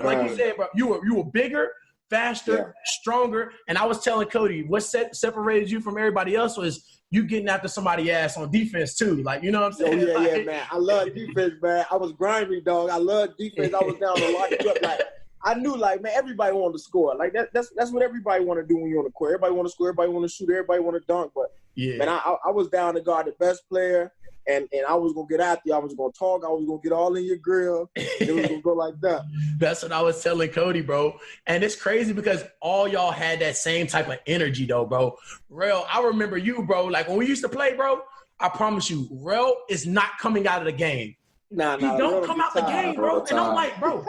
like you said, bro, you were bigger, faster, stronger. And I was telling Cody, what separated you from everybody else was you getting after somebody's ass on defense too. Like, you know what I'm saying? Oh, yeah, man. I love defense, man. I was grimy, dog. I love defense. I was down to lock you up. Like, I knew, like, man, everybody wanted to score. Like, that's what everybody want to do when you're on the court. Everybody want to score. Everybody want to shoot. Everybody want to dunk. But, man, I was down to guard the best player. And I was going to get after you. I was going to talk. I was going to get all in your grill. It was going to go like that. That's what I was telling Cody, bro. And it's crazy because all y'all had that same type of energy, though, bro. Rel, I remember you, bro. Like, when we used to play, bro, I promise you, Rel is not coming out of the game. Nah, he don't come out the game, bro. And I'm like, bro,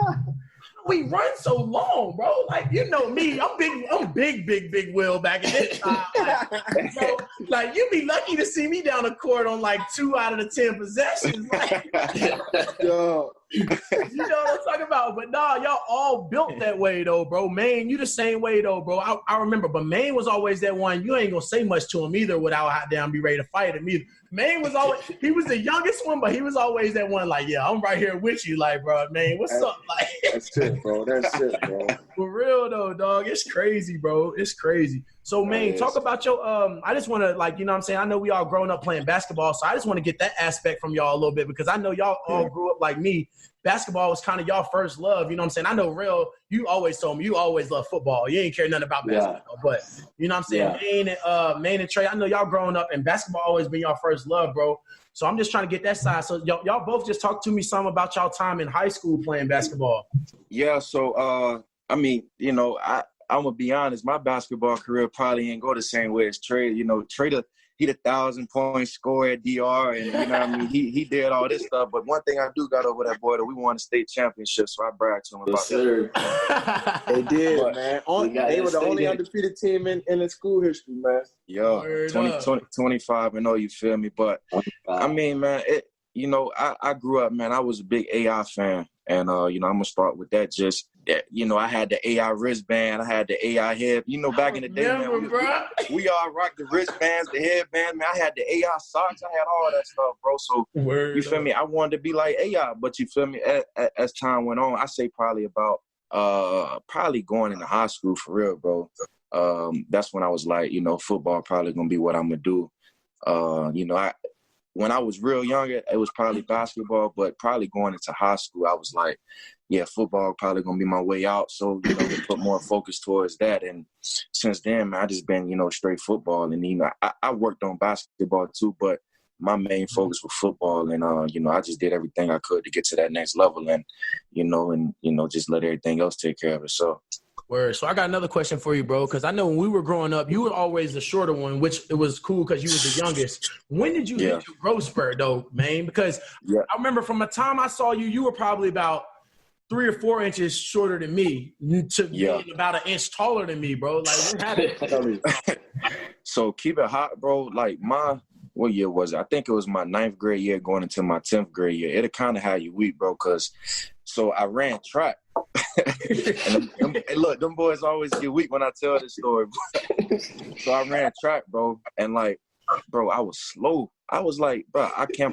we run so long, bro. Like, you know me, I'm big Will back in this time. Like, bro, like, you be lucky to see me down the court on like 2 out of the 10 possessions. Like, Yo. You know what I'm talking about? But nah, y'all all built that way though, bro. Maine, you the same way though, bro. I remember, but Maine was always that one. You ain't gonna say much to him either without hot down be ready to fight him either. Maine was always, he was the youngest one, but he was always that one like, yeah, I'm right here with you, like, bro, man, what's up? Like, that's it, bro. That's it, bro. For real though, dog. It's crazy, bro. It's crazy. So, Maine, talk about your, I just want to, like, you know what I'm saying? I know we all grown up playing basketball, so I just want to get that aspect from y'all a little bit because I know y'all all grew up like me. Basketball was kind of y'all first love, you know what I'm saying? I know, Real, you always told me you always loved football. You ain't care nothing about basketball, but you know what I'm saying? Maine and Trey, I know y'all growing up and basketball always been y'all first love, bro. So I'm just trying to get that side. So y'all both just talk to me some about y'all time in high school playing basketball. Yeah, so, I mean, you know, I'm going to be honest, my basketball career probably ain't go the same way as Trey. You know, Trey, he the 1,000-point scorer at DR, and you know what I mean. He did all this stuff, but one thing I do got over that boy that we won a state championship, so I brag to him about that. They did, but, man. They were the only undefeated team in the school history, man. Yeah, 25-0. You feel me? But I mean, man, you know, I grew up, man. I was a big AI fan, and you know, I'm gonna start with that. Just you know, I had the AI wristband, I had the AI head. You know, back in the day, man, we all rocked the wristbands, the headband. Man, I had the AI socks, I had all that stuff, bro. So you feel me? I wanted to be like AI, but you feel me? As time went on, I say probably about probably going into high school for real, bro. That's when I was like, you know, football probably gonna be what I'm gonna do. You know, when I was real younger, it was probably basketball, but probably going into high school, I was like, yeah, football probably going to be my way out. So, you know, to put more focus towards that. And since then, man, I just been, you know, straight football. And, you know, I worked on basketball too, but my main focus was football. And, you know, I just did everything I could to get to that next level and, you know, just let everything else take care of it. So I got another question for you, bro, because I know when we were growing up, you were always the shorter one, which it was cool because you was the youngest. When did you hit your growth spurt, though, man? Because I remember from the time I saw you, you were probably about 3 or 4 inches shorter than me to being about 1 inch taller than me, bro. Like, what happened? So keep it hot, bro. Like what year was it? I think it was my 9th grade year going into my 10th grade year. It'll kind of have you weak, bro, because so I ran track. And look, them boys always get weak when I tell this story. So I ran track, bro, and like, bro, I was slow. I was like, bro, I come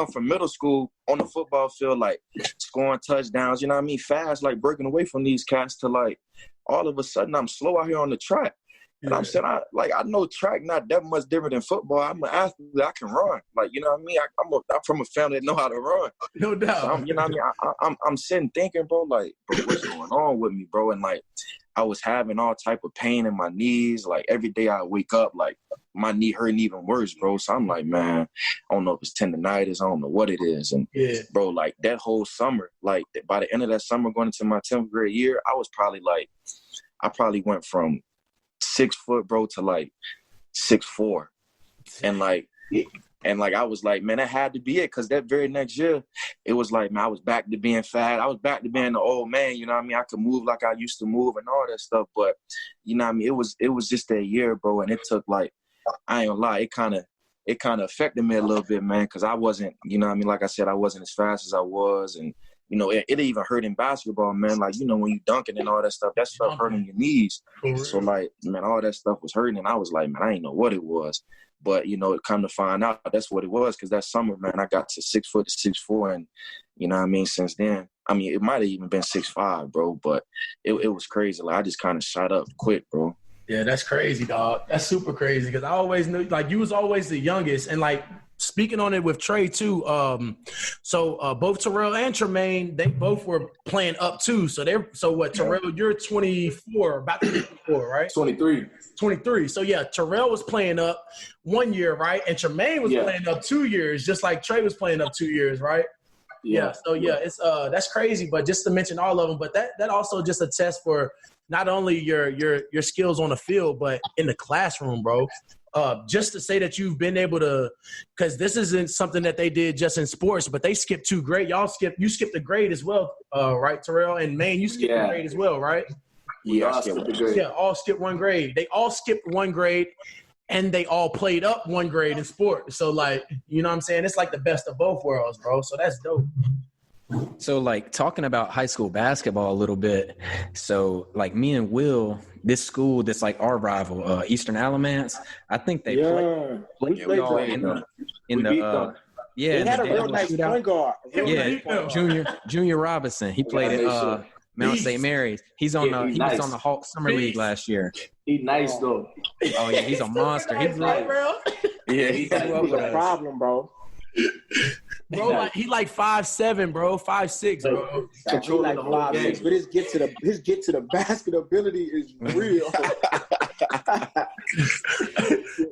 from middle school on the football field, like scoring touchdowns, you know what I mean? Fast, like breaking away from these cats to like, all of a sudden I'm slow out here on the track. And I'm saying, I know track not that much different than football. I'm an athlete. I can run. Like, you know what I mean? I'm from a family that know how to run. No doubt. So you know what I mean? I'm sitting thinking, bro, like, bro, what's going on with me, bro? And, like, I was having all type of pain in my knees. Like, every day I wake up, like, my knee hurting even worse, bro. So I'm like, man, I don't know if it's tendonitis. I don't know what it is. And, bro, like, that whole summer, like, by the end of that summer going into my 10th grade year, I was probably, like, I probably went from 6 foot, bro, to like 6'4", and like I was like, man, that had to be it, because that very next year, it was like, man, I was back to being fat. I was back to being the old man. You know what I mean? I could move like I used to move and all that stuff. But you know what I mean? It was just that year, bro, and it took like, I ain't gonna lie, it kind of affected me a little bit, man, because I wasn't, you know what I mean? Like I said, I wasn't as fast as I was, and you know, it even hurt in basketball, man. Like, you know, when you dunking and all that stuff, that stuff hurting your knees. So, like, man, all that stuff was hurting. And I was like, man, I didn't know what it was. But, you know, it come to find out that's what it was, because that summer, man, I got to 6 foot to 6'4". And, you know what I mean, since then, I mean, it might have even been 6'5", bro, but it was crazy. Like, I just kind of shot up quick, bro. Yeah, that's crazy, dog. That's super crazy because I always knew, like, you was always the youngest. And, like, speaking on it with Trey, too, so both Terrell and Tremaine, they both were playing up, too. So, Terrell, you're 24, about to be 24, right? 23. So, yeah, Terrell was playing up 1 year, right? And Tremaine was playing up 2 years, just like Trey was playing up 2 years, right? Yeah. So, yeah, it's that's crazy. But just to mention all of them, but that also just attests for not only your skills on the field, but in the classroom, bro. Just to say that you've been able to, because this isn't something that they did just in sports, but they skipped 2 grades. You skipped a grade as well, right, Terrell? And, man, you skipped a grade as well, right? Yeah, all skipped 1 grade. They all skipped 1 grade, and they all played up 1 grade in sport. So, like, you know what I'm saying? It's like the best of both worlds, bro. So that's dope. So, like, talking about high school basketball a little bit. So, like, me and Will, this school that's like our rival, Eastern Alamance, I think they played y'all in the they had a real nice point guard. Junior Robinson. He played at Mount St. Mary's. He was on the Hawk Summer League last year. He's nice though. Oh yeah, he's a monster. He's bro. Yeah, he's a problem, bro. Bro, like, he like 5'7", bro, 5'6", bro. He like 5'6", but his get to the basket ability is real.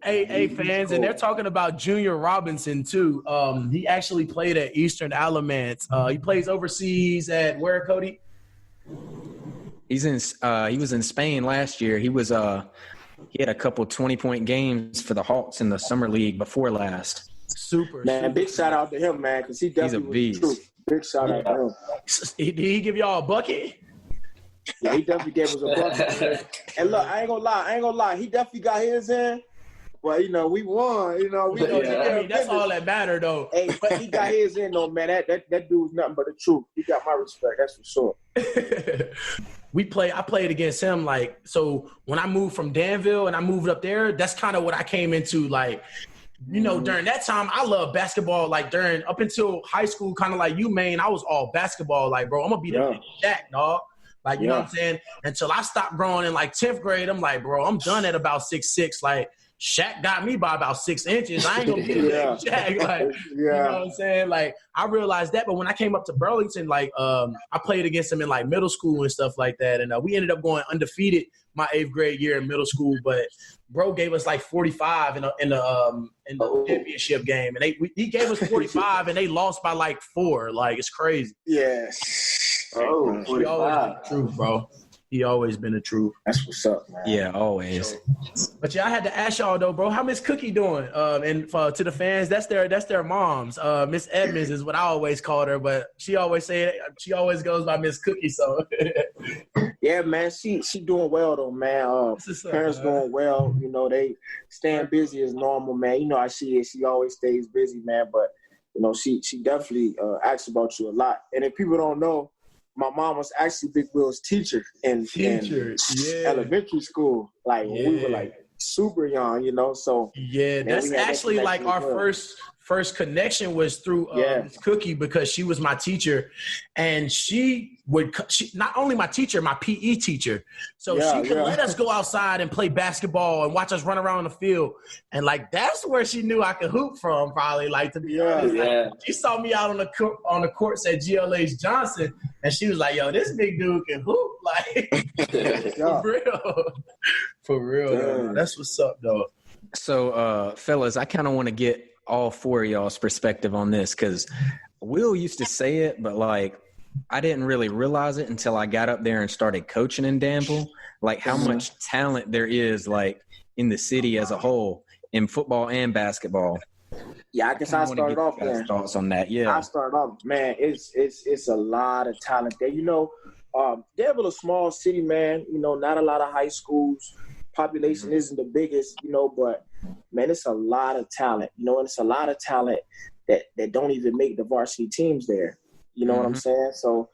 Hey, fans, and they're talking about Junior Robinson too. He actually played at Eastern Alamance. He plays overseas at where, Cody? He was in Spain last year. He had a couple 20-point games for the Hawks in the summer league before last. Super, man. Big shout out to him, man, because he definitely was true. Big shout out to him. Did he give y'all a bucket? Yeah, he definitely gave us a bucket. And look, I ain't gonna lie. He definitely got his in. Well, we won. That's all that mattered, though. Hey, but he got his in, though, man. That dude's nothing but the truth. He got my respect. That's for sure. I played against him, like, so when I moved from Danville and I moved up there, that's kind of what I came into, like, during that time, I loved basketball, like, up until high school, kind of like you, man, I was all basketball, like, bro, I'm going to be the Shaq, dog. Like, you know what I'm saying? Until I stopped growing in, like, 10th grade, I'm like, bro, I'm done at about 6'6". Like, Shaq got me by about 6 inches. I ain't going to be Shaq. Like, you know what I'm saying? Like, I realized that. But when I came up to Burlington, like, I played against him in, like, middle school and stuff like that. And we ended up going undefeated my 8th grade year in middle school. But bro gave us, like, 45 in the championship game. And he gave us 45, and they lost by, like, 4. Like, it's crazy. Yes. Oh, 45. He always been the truth, bro. He always been the truth. That's what's up, man. Yeah, always. But yeah, I had to ask y'all though, bro. How Miss Cookie doing? And to the fans, that's their moms. Miss Edmunds is what I always called her, but she always goes by Miss Cookie. So yeah, man, she doing well though, man. Parents doing well. They staying busy as normal, man. You know how she is. She always stays busy, man. But she definitely asks about you a lot. And if people don't know, my mom was actually Big Will's teacher in elementary school. Like, when we were, like, super young, So, yeah, that's actually, like, our first connection was through Miss Cookie, because she was my teacher. And she not only my teacher, my PE teacher. So she could let us go outside and play basketball and watch us run around the field. And, like, that's where she knew I could hoop from, probably, like, to be honest. Like, she saw me out on the courts at GLH Johnson, and she was like, yo, this big dude can hoop. Like, for real. That's what's up, though. So, fellas, I kind of want to get all 4 of y'all's perspective on this, because Will used to say it, but, like, I didn't really realize it until I got up there and started coaching in Danville, like, how much talent there is, like, in the city as a whole in football and basketball. Yeah, I guess I started off there. Thoughts on that? Yeah, I started off, man. It's a lot of talent there. Danville, a small city, man. Not a lot of high schools. Population isn't the biggest, but man, it's a lot of talent. And it's a lot of talent that don't even make the varsity teams there. You know what I'm saying? So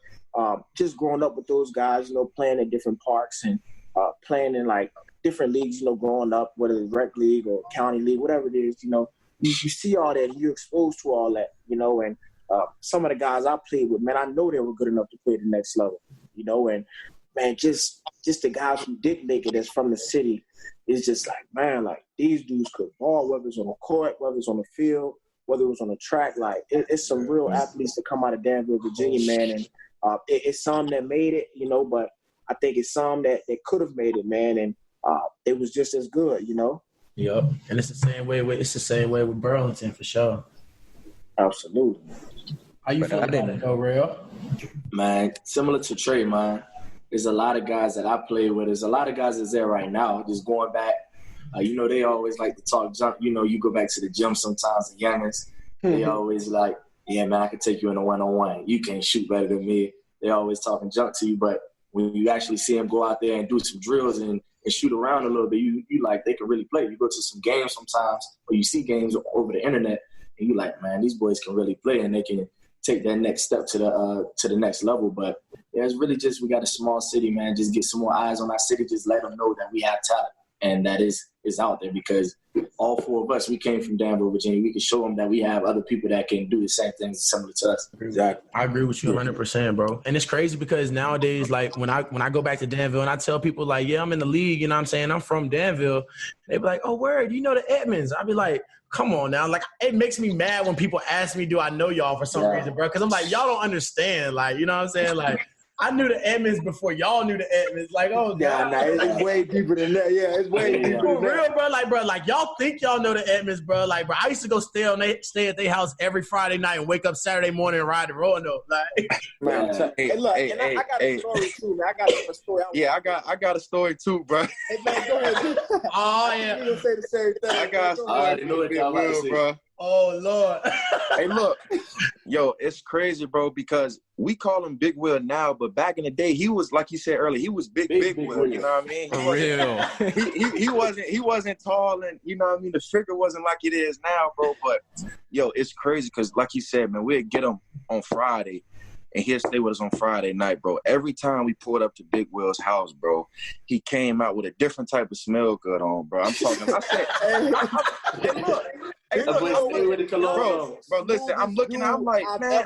just growing up with those guys, playing in different parks and playing in, like, different leagues, growing up, whether it's rec league or county league, whatever it is, you see all that and you're exposed to all that, and some of the guys I played with, man, I know they were good enough to play the next level, you know, and man, just the guys who did make it that's from the city, it's just like, man, like these dudes could ball, whether it's on the court, whether it's on the field, whether it was on the track. Like it's some real athletes that come out of Danville, Virginia, man, and it's some that made it, you know, but I think it's some that could have made it, man, and it was just as good, you know. Yep, and it's the same way with Burlington for sure. Absolutely. How you feel about it, though, Real? Man, similar to Trey, man. There's a lot of guys that I play with. There's a lot of guys that's there right now. Just going back, you know, they always like to talk junk. You know, you go back to the gym sometimes, the youngins. They always like, yeah, man, I can take you in a one-on-one. You can't shoot better than me. They always talking junk to you. But when you actually see them go out there and do some drills and shoot around a little bit, you like, they can really play. You go to some games sometimes, or you see games over the internet, and you like, man, these boys can really play, and they can take that next step to the next level. But yeah, it's really just, we got a small city, man. Just get some more eyes on our city. Just let them know that we have talent, and that is out there, because all four of us, we came from Danville, Virginia. We can show them that we have other people that can do the same things similar to us. Exactly. I agree with you 100%, bro. And it's crazy because nowadays, like when I go back to Danville and I tell people like, yeah, I'm in the league, you know what I'm saying? I'm from Danville. They be like, oh, word, you know the Edmunds? I be like, come on now. Like, it makes me mad when people ask me, do I know y'all for some reason, bro? Because I'm like, y'all don't understand. Like, you know what I'm saying? Like, I knew the Edmunds before y'all knew the Edmunds. Like, oh, God. Nah, it's way deeper than that. Yeah, it's way deeper for than that. real, bro. Like, y'all think y'all know the Edmunds, bro. Like, bro, I used to go stay at their house every Friday night and wake up Saturday morning and ride the Roanoke. Like, man, hey, look, I got a story too, man. I got a story. I got a story too, bro. Hey, man, go ahead. Oh, yeah. You gonna say the same thing. I got a story, bro. Oh, Lord. Hey, look, yo, it's crazy, bro, because we call him Big Will now, but back in the day, he was, like you said earlier, he was Big Will, you know what I mean? For real. He wasn't tall, and, you know what I mean, the figure wasn't like it is now, bro, but, yo, it's crazy because, like you said, man, we'd get him on Friday, and he'll stay with us on Friday night, bro. Every time we pulled up to Big Will's house, bro, he came out with a different type of smell good on, bro. I'm talking. I said, bro, listen, I'm looking, I'm like, man,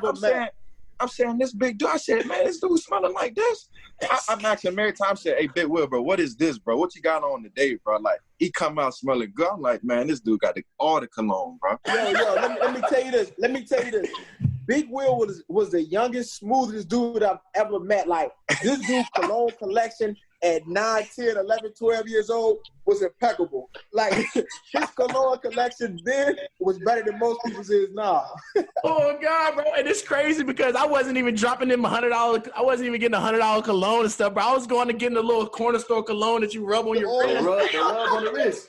I'm saying this big dude. I said, man, this dude smelling like this. I'm asking him every time. I said, hey, Big Will, bro, what is this, bro? What you got on today, bro? Like, he come out smelling good. I'm like, man, this dude got all the cologne, bro. Yo, let me tell you this. Big Will was the youngest, smoothest dude I've ever met. Like, this dude's cologne collection at 9, 10, 11, 12 years old was impeccable. Like, his cologne collection then was better than most people's is now. Oh, God, bro. And it's crazy because I wasn't even dropping him $100. I wasn't even getting $100 cologne and stuff, bro. I was going to get in the little corner store cologne that you rub on your wrist. Rub on the wrist.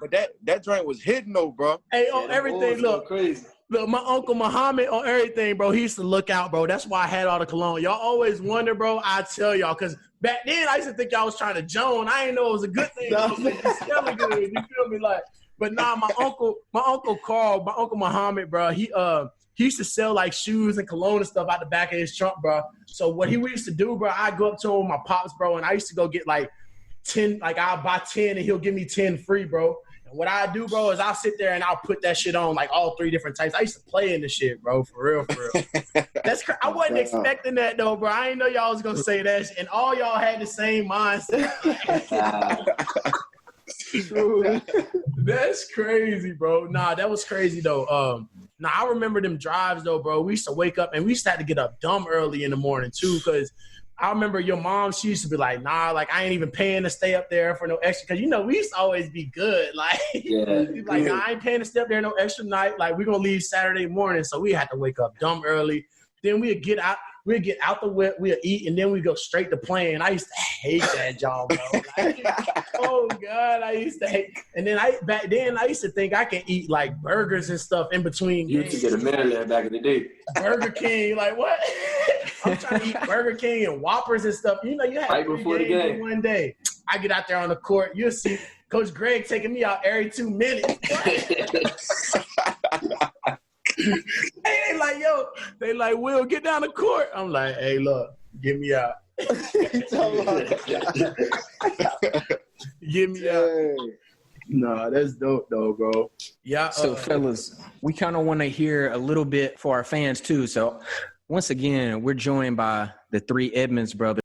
But that joint was hidden though, bro. Hey, on everything, look. Crazy. Look, my Uncle Muhammad on everything, bro. He used to look out, bro. That's why I had all the cologne. Y'all always wonder, bro. I tell y'all, because back then I used to think y'all was trying to joan. I didn't know it was a good thing. Smelling good. You feel me? Like, but nah, my uncle Carl, my Uncle Muhammad, bro. He used to sell like shoes and cologne and stuff out the back of his trunk, bro. So what he used to do, bro, I go up to him with my pops, bro, and I used to go get like 10, like I'll buy 10 and he'll give me 10 free, bro. What I do, bro, is I'll sit there and I'll put that shit on, like all 3 different types. I used to play in the shit, bro, for real. That's I wasn't expecting that, though, bro. I didn't know y'all was going to say that, and all y'all had the same mindset. That's crazy, bro. Nah, that was crazy, though. Nah, I remember them drives, though, bro. We used to wake up, and we used to have to get up dumb early in the morning, too, because I remember your mom, she used to be like, nah, like, I ain't even paying to stay up there for no extra. Because, you know, we used to always be good. Like, like, nah, I ain't paying to stay up there no extra night. Like, we're going to leave Saturday morning. So we had to wake up dumb early. Then we'd get out the whip, we'd eat, and then we go straight to playing. I used to hate that job, bro. Like, oh, God, I used to hate. And then back then, I used to think I can eat, like, burgers and stuff in between You games. used to get a minute there back in the day. Burger King, like, what? I'm trying to eat Burger King and Whoppers and stuff. You know, you had right before the game in one day. I get out there on the court. You'll see Coach Greg taking me out every 2 minutes. Hey, they like, Will, get down the court. I'm like, hey, look, get me out. Get me out. Nah, that's dope though, bro. Yeah. So, fellas, we kind of want to hear a little bit for our fans too. So, once again, we're joined by the three Edmunds brothers.